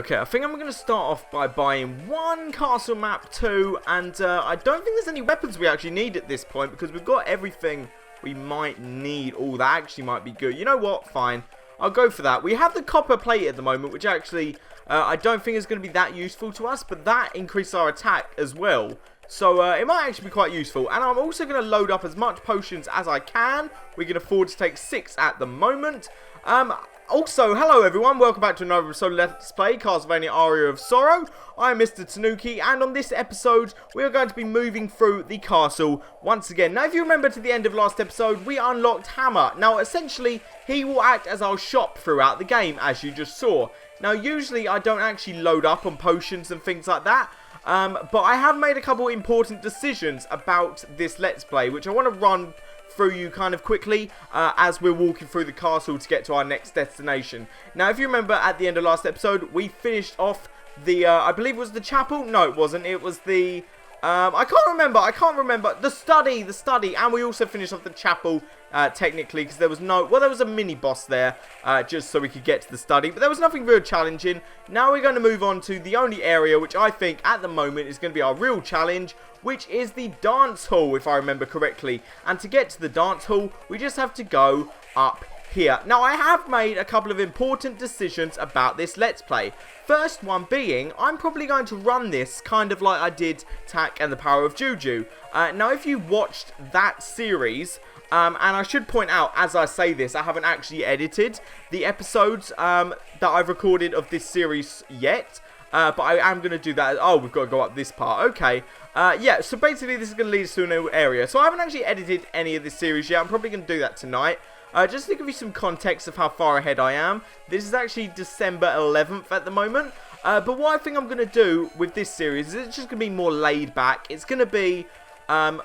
Okay, I think I'm going to start off by buying one castle map too, and I don't think there's any weapons we actually need at this point, because we've got everything we might need. Oh, that actually might be good. You know what? Fine. I'll go for that. We have the copper plate at the moment, which actually I don't think is going to be that useful to us, but that increases our attack as well. So it might actually be quite useful. And I'm also going to load up as much potions as I can. We can afford to take 6 at the moment. Also, hello everyone, welcome back to another episode of Let's Play CastleVania Aria of Sorrow. I'm MisterTanooki, and on this episode, we are going to be moving through the castle once again. Now, if you remember to the end of last episode, we unlocked Hammer. Now, essentially, he will act as our shop throughout the game, as you just saw. Now, usually, I don't actually load up on potions and things like that. But I have made a couple important decisions about this Let's Play, which I want to run through you kind of quickly as we're walking through the castle to get to our next destination. Now, if you remember at the end of last episode, we finished off the, I believe it was the chapel? No, it wasn't. It was the, I can't remember. The study. And we also finished off the chapel, technically, because there was no, well, there was a mini boss there, just so we could get to the study. But there was nothing real challenging. Now we're going to move on to the only area, which I think at the moment is going to be our real challenge, which is the dance hall, if I remember correctly. And to get to the dance hall, we just have to go up here. Now, I have made a couple of important decisions about this Let's Play. First one being, I'm probably going to run this kind of like I did Tak and the Power of Juju. Now, if you watched that series, and I should point out, as I say this, I haven't actually edited the episodes that I've recorded of this series yet. But I am going to do that. Oh, we've got to go up this part. Okay. Yeah, so basically this is going to lead us to a new area. So I haven't actually edited any of this series yet. I'm probably going to do that tonight. Just to give you some context of how far ahead I am. This is actually December 11th at the moment. But what I think I'm going to do with this series is it's just going to be more laid back. It's going to be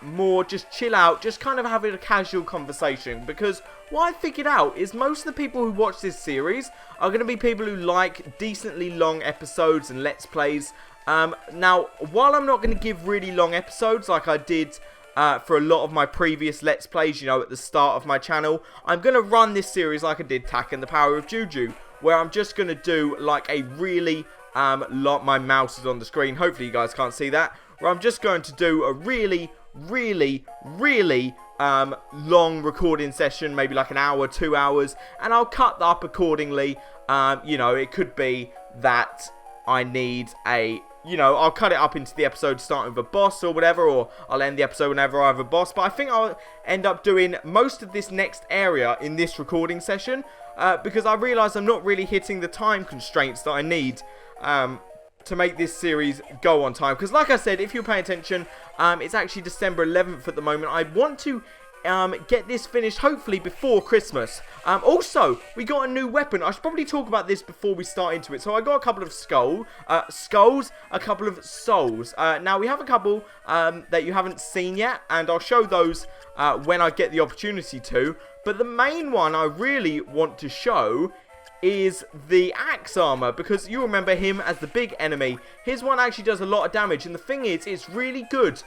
more just chill out, just kind of having a casual conversation. Because what I figured out is most of the people who watch this series are going to be people who like decently long episodes and Let's Plays. Now, while I'm not going to give really long episodes like I did for a lot of my previous Let's Plays, you know, at the start of my channel, I'm going to run this series like I did Tak and the Power of Juju, where I'm just going to do like a really, my mouse is on the screen, hopefully you guys can't see that, where I'm just going to do a really long recording session, maybe like an hour, 2 hours, and I'll cut that up accordingly. You know, it could be that I need a, you know, I'll cut it up into the episode starting with a boss or whatever, or I'll end the episode whenever I have a boss. But I think I'll end up doing most of this next area in this recording session, because I realise I'm not really hitting the time constraints that I need to make this series go on time. Because like I said, if you're paying attention, it's actually December 11th at the moment. I want to get this finished hopefully before Christmas. Also, we got a new weapon. I should probably talk about this before we start into it. So I got a couple of skulls, a couple of souls. Now we have a couple that you haven't seen yet, and I'll show those when I get the opportunity to. But the main one I really want to show is the axe armor, because you remember him as the big enemy. His one actually does a lot of damage, and the thing is, it's really good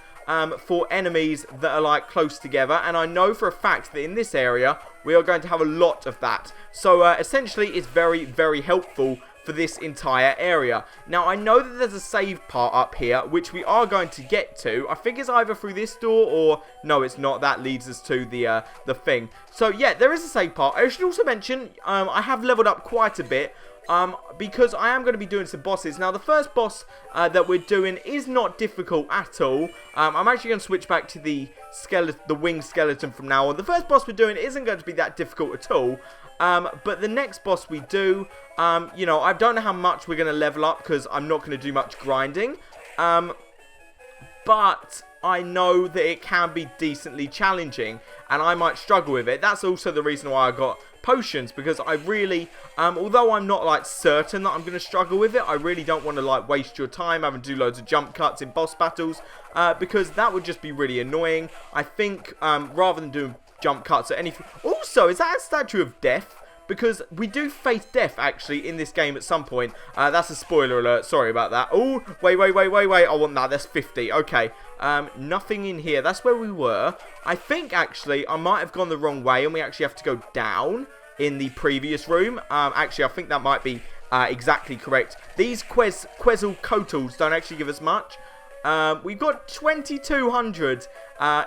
for enemies that are like close together, and I know for a fact that in this area we are going to have a lot of that. So essentially it's very helpful for this entire area. Now, I know that there's a save part up here, which we are going to get to. I think it's either through this door or... No, it's not. That leads us to the thing. So, yeah, there is a save part. I should also mention, I have leveled up quite a bit, because I am going to be doing some bosses. Now, the first boss that we're doing is not difficult at all. I'm actually going to switch back to the winged skeleton from now on. The first boss we're doing isn't going to be that difficult at all. But the next boss we do, you know, I don't know how much we're going to level up because I'm not going to do much grinding. But I know that it can be decently challenging and I might struggle with it. That's also the reason why I got potions, because I really, although I'm not like certain that I'm going to struggle with it, I really don't want to like waste your time having to do loads of jump cuts in boss battles, because that would just be really annoying. I think rather than doing jump cuts or anything. Also, is that a statue of death? Because we do face death, actually, in this game at some point. That's a spoiler alert. Sorry about that. Oh, wait. I want that. That's 50. Okay. Nothing in here. That's where we were. I think, actually, I might have gone the wrong way, and we actually have to go down in the previous room. Actually, I think that might be exactly correct. These Quetzalcoatls don't actually give us much. We've got 2200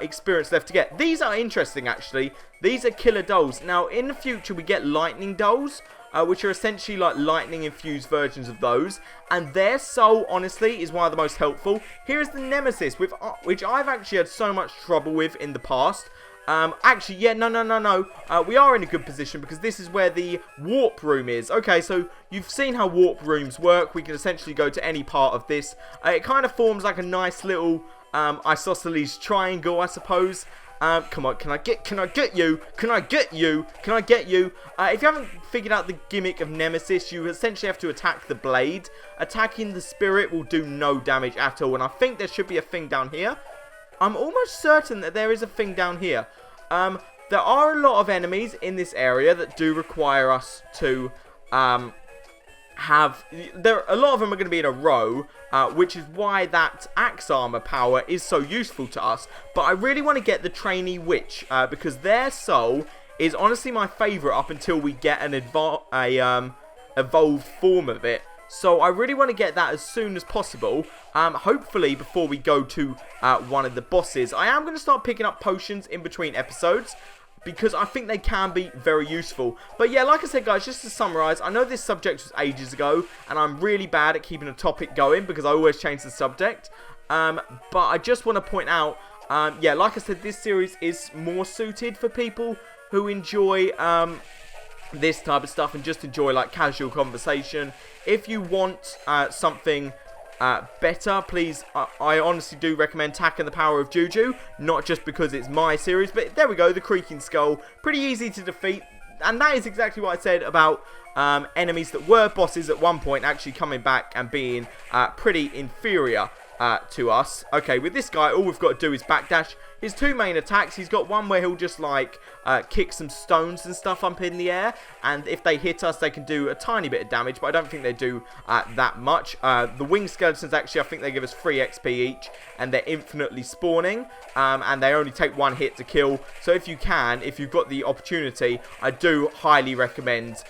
experience left to get. These are interesting, actually. These are killer dolls. Now, in the future, we get lightning dolls, which are essentially like lightning-infused versions of those. And their soul, honestly, is one of the most helpful. Here's the Nemesis, which I've actually had so much trouble with in the past. Actually, yeah, no. We are in a good position because this is where the warp room is. Okay, so you've seen how warp rooms work. We can essentially go to any part of this. It kind of forms like a nice little isosceles triangle, I suppose. Come on, can I get you? If you haven't figured out the gimmick of Nemesis, you essentially have to attack the blade. Attacking the spirit will do no damage at all, and I think there should be a thing down here. I'm almost certain that there is a thing down here. There are a lot of enemies in this area that do require us to a lot of them are going to be in a row, which is why that axe armor power is so useful to us. But I really want to get the trainee witch, because their soul is honestly my favorite up until we get an evolved form of it. So I really want to get that as soon as possible, hopefully before we go to one of the bosses. I am going to start picking up potions in between episodes, because I think they can be very useful. But yeah, like I said, guys, just to summarise, I know this subject was ages ago, and I'm really bad at keeping a topic going, because I always change the subject. But I just want to point out, yeah, like I said, this series is more suited for people who enjoy this type of stuff and just enjoy like casual conversation. If you want something better, please, I honestly do recommend Tak and the Power of Juju, not just because it's my series, but there we go, the Creaking Skull, pretty easy to defeat, and that is exactly what I said about enemies that were bosses at one point actually coming back and being pretty inferior to us. Okay, with this guy, all we've got to do is backdash. His two main attacks, he's got one where he'll just like kick some stones and stuff up in the air, and if they hit us they can do a tiny bit of damage, but I don't think they do that much. The winged skeletons, actually, I think they give us 3 XP each, and they're infinitely spawning, and they only take 1 hit to kill. So if you've got the opportunity, I do highly recommend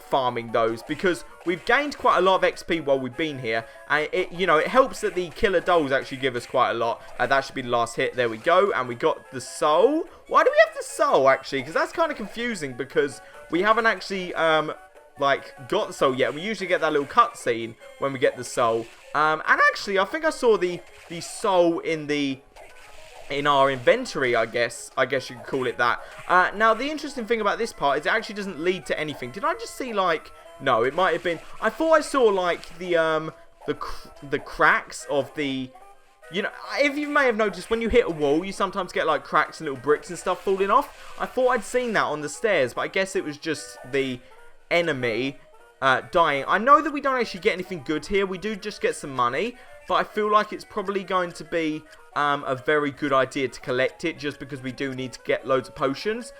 farming those, because we've gained quite a lot of XP while we've been here, and it helps that the killer dolls actually give us quite a lot. That should be the last hit. There we go, and we got the soul. Why do we have the soul, actually? Because that's kind of confusing, because we haven't actually like got the soul yet. We usually get that little cutscene when we get the soul, and actually I think I saw the soul in our inventory, I guess you could call it that. Now, the interesting thing about this part is it actually doesn't lead to anything. Did I just see, like... No, it might have been... I thought I saw, like, the cracks of the... You know, if you may have noticed, when you hit a wall, you sometimes get, like, cracks and little bricks and stuff falling off. I thought I'd seen that on the stairs, but I guess it was just the enemy dying. I know that we don't actually get anything good here. We do just get some money, but I feel like it's probably going to be a very good idea to collect it, just because we do need to get loads of potions.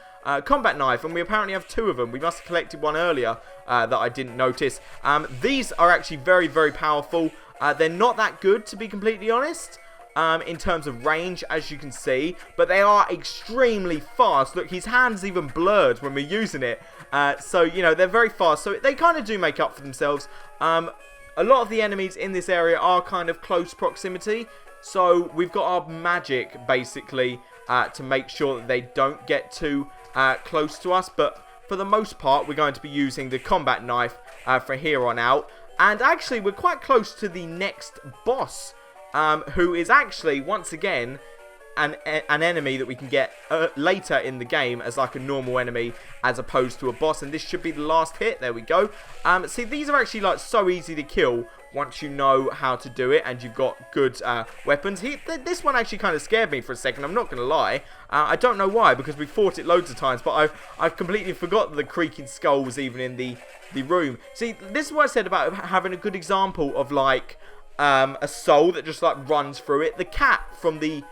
Combat knife, and we apparently have 2 of them. We must have collected one earlier that I didn't notice. These are actually very, very powerful. They're not that good, to be completely honest, in terms of range, as you can see, but they are extremely fast. Look, his hand's even blurred when we're using it. So, you know, they're very fast, so they kind of do make up for themselves. A lot of the enemies in this area are kind of close proximity, so we've got our magic, basically, to make sure that they don't get too close to us. But for the most part, we're going to be using the combat knife from here on out. And actually, we're quite close to the next boss, who is actually, once again, an enemy that we can get later in the game as like a normal enemy, as opposed to a boss. And this should be the last hit. There we go. See, these are actually like so easy to kill once you know how to do it and you've got good weapons. This one actually kind of scared me for a second, I'm not going to lie. I don't know why, because we fought it loads of times, but I've completely forgot that the creaking skull was even in the room. See, this is what I said about having a good example of like a soul that just like runs through it. The cat from the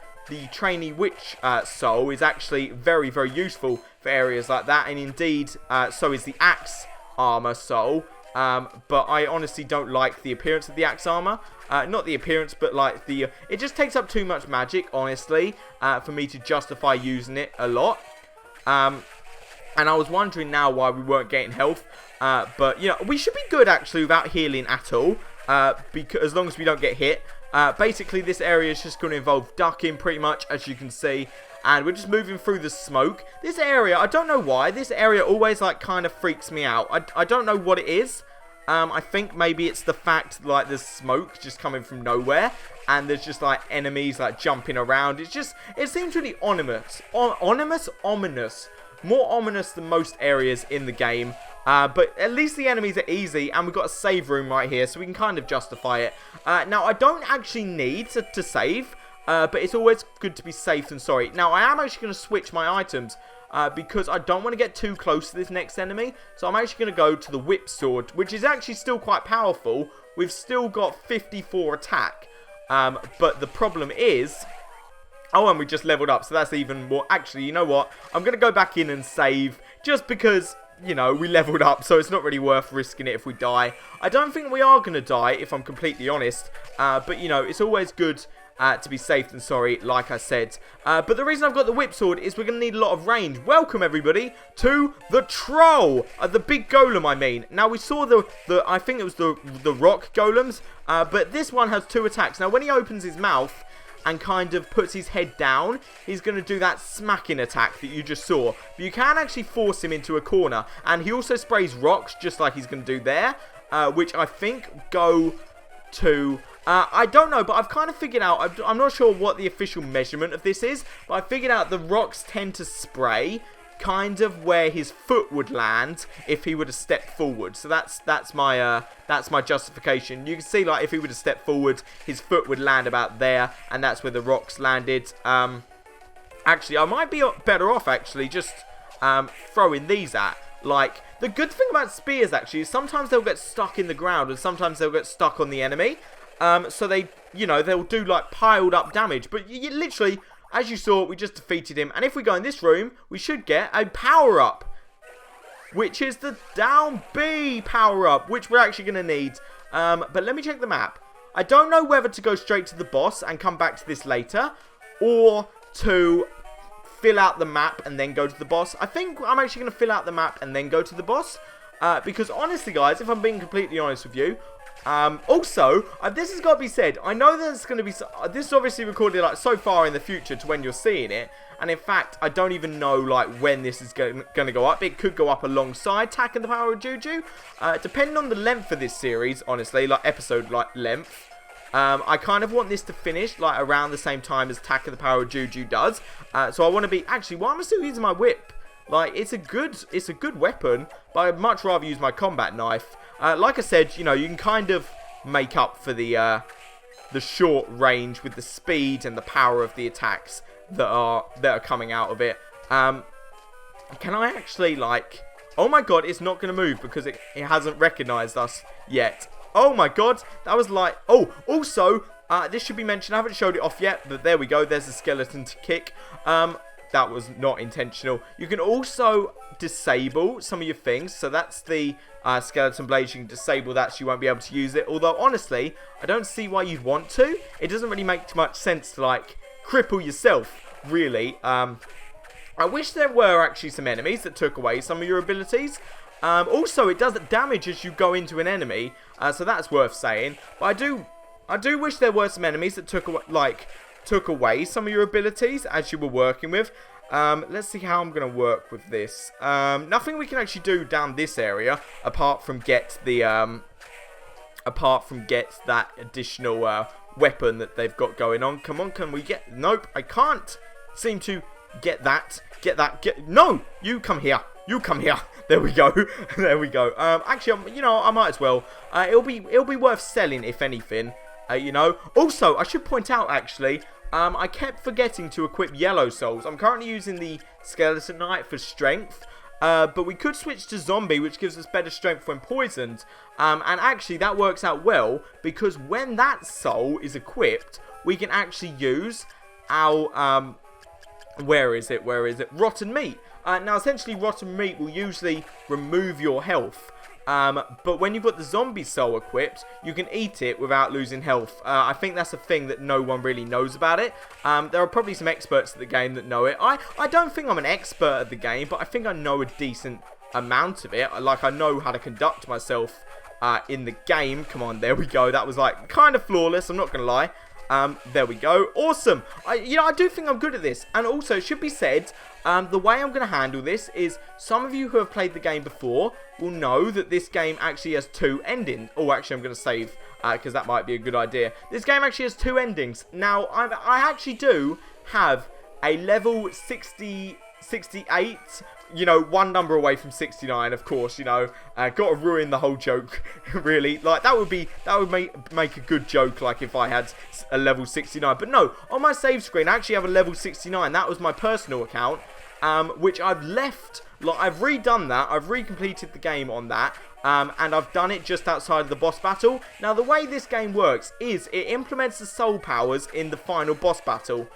trainee witch soul is actually very, very useful for areas like that, and indeed so is the axe armor soul. But I honestly don't like the appearance of the axe armor. Not the appearance, but like it just takes up too much magic, honestly, for me to justify using it a lot. And I was wondering now why we weren't getting health. But, you know, we should be good, actually, without healing at all. Because as long as we don't get hit. Basically, this area is just going to involve ducking, pretty much, as you can see. And we're just moving through the smoke. This area, I don't know why. This area always, like, kind of freaks me out. I don't know what it is. I think maybe it's the fact, like, there's smoke just coming from nowhere. And there's just, like, enemies, like, jumping around. It's just, it seems really ominous. Ominous. More ominous than most areas in the game. But at least the enemies are easy, and we've got a save room right here, so we can kind of justify it. Now, I don't actually need to save, but it's always good to be safe than sorry. Now, I am actually going to switch my items, because I don't want to get too close to this next enemy. So I'm actually going to go to the whip sword, which is actually still quite powerful. We've still got 54 attack, but the problem is... Oh, and we just leveled up, so that's even more... Actually, you know what? I'm going to go back in and save, just because, you know, we leveled up, so it's not really worth risking it if we die. I don't think we are going to die, if I'm completely honest. But, you know, it's always good to be safe than sorry, like I said. But the reason I've got the whip sword is we're going to need a lot of range. Welcome, everybody, to the troll. The big golem, I mean. Now, we saw I think it was the rock golems. But this one has 2 attacks. Now, when he opens his mouth... and kind of puts his head down, he's going to do that smacking attack that you just saw. But you can actually force him into a corner. And he also sprays rocks, just like he's going to do there. Which I think go to... I don't know, but I've kind of figured out... I'm not sure what the official measurement of this is. But I figured out the rocks tend to spray... kind of where his foot would land if he were to step forward. So that's my justification. You can see, like, if he were to step forward, his foot would land about there, and that's where the rocks landed. Actually, I might be better off actually just throwing these at. Like, the good thing about spears actually is sometimes they'll get stuck in the ground, and sometimes they'll get stuck on the enemy. So they, you know, they'll do like piled up damage, but you literally. As you saw, we just defeated him. And if we go in this room, we should get a power-up. Which is the down B power-up. Which we're actually going to need. But let me check the map. I don't know whether to go straight to the boss and come back to this later. Or to fill out the map and then go to the boss. I think I'm actually going to fill out the map and then go to the boss. Because honestly, guys, if I'm being completely honest with you... also, this has got to be said, I know there's going to be, this is obviously recorded like so far in the future to when you're seeing it, and in fact, I don't even know like when this is going to go up. It could go up alongside Tak and the Power of Juju, depending on the length of this series, honestly, like episode like length. I kind of want this to finish like around the same time as Tak and the Power of Juju does, so I want to be, actually, why am I still using my whip? Like, it's a good weapon, but I'd much rather use my combat knife. Like I said, you know, you can kind of make up for the short range with the speed and the power of the attacks that are coming out of it. Can I actually, like... Oh my god, it's not going to move because it hasn't recognized us yet. Oh my god, that was like... Oh, also, this should be mentioned. I haven't showed it off yet, but there we go. There's a skeleton to kick. That was not intentional. You can also disable some of your things. So that's the skeleton blades. You can disable that so you won't be able to use it. Although, honestly, I don't see why you'd want to. It doesn't really make too much sense to, like, cripple yourself, really. I wish there were actually some enemies that took away some of your abilities. Also, it does damage as you go into an enemy. So that's worth saying. But I do wish there were some enemies that took away some of your abilities as you were working with. Let's see how I'm going to work with this. Nothing we can actually do down this area apart from get that additional weapon that they've got going on. Come on, can we get... Nope, I can't seem to get that. No, you come here. You come here. There we go. There we go. Actually, you know, I might as well. It'll be worth selling if anything. You know. Also, I should point out actually, I kept forgetting to equip yellow souls. I'm currently using the skeleton knight for strength. But we could switch to zombie, which gives us better strength when poisoned. And actually, that works out well because when that soul is equipped, we can actually use our where is it? Rotten meat. Now, essentially, rotten meat will usually remove your health. But when you've got the zombie soul equipped, you can eat it without losing health. I think that's a thing that no one really knows about it. There are probably some experts at the game that know it. I don't think I'm an expert at the game, but I think I know a decent amount of it. Like, I know how to conduct myself in the game. Come on, there we go. That was, like, kind of flawless, I'm not going to lie. There we go. Awesome. I do think I'm good at this. And also, it should be said, the way I'm going to handle this is some of you who have played the game before will know that this game actually has 2 endings. Oh, actually, I'm going to save because that might be a good idea. This game actually has 2 endings. Now, I actually do have a level 68, you know, one number away from 69, of course, you know. Got to ruin the whole joke, really. Like, that would make a good joke, like, if I had a level 69. But no, on my save screen, I actually have a level 69. That was my personal account, which I've left. Like, I've redone that. I've recompleted the game on that. And I've done it just outside of the boss battle. Now, the way this game works is it implements the soul powers in the final boss battle.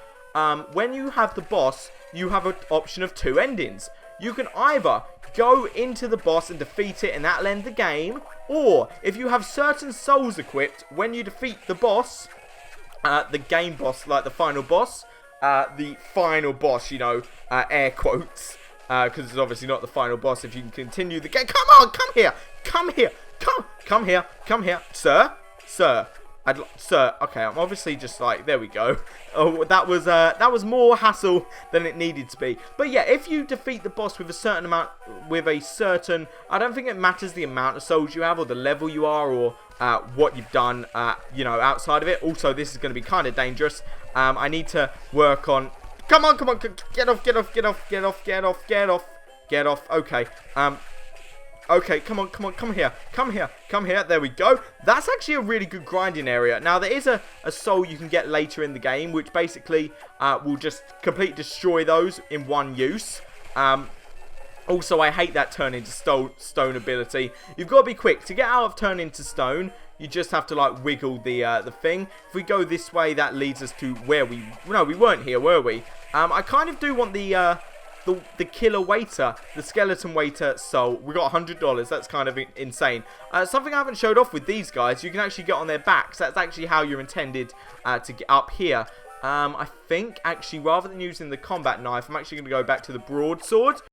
When you have the boss, you have an option of 2 endings. You can either go into the boss and defeat it and that'll end the game, or if you have certain souls equipped, when you defeat the boss, the game boss, like the final boss, you know, air quotes, because it's obviously not the final boss if you can continue the game. Come on, come here, sir. Sir, okay, I'm obviously just like, there we go. Oh, that was more hassle than it needed to be. But yeah, if you defeat the boss with a certain amount, I don't think it matters the amount of souls you have or the level you are or what you've done, you know, outside of it. Also, this is going to be kind of dangerous. I need to work on, come on, get off. Okay, okay, come here. There we go. That's actually a really good grinding area. Now, there is a soul you can get later in the game, which basically will just completely destroy those in one use. Also, I hate that turn into stone ability. You've got to be quick. To get out of turn into stone, you just have to, like, wiggle the thing. If we go this way, that leads us to where no, we weren't here, were we? I kind of do want the killer waiter, the skeleton waiter soul. We got $100. That's kind of insane. Something I haven't showed off with these guys, you can actually get on their backs. That's actually how you're intended to get up here. I think, actually, rather than using the combat knife, I'm actually going to go back to the broadsword.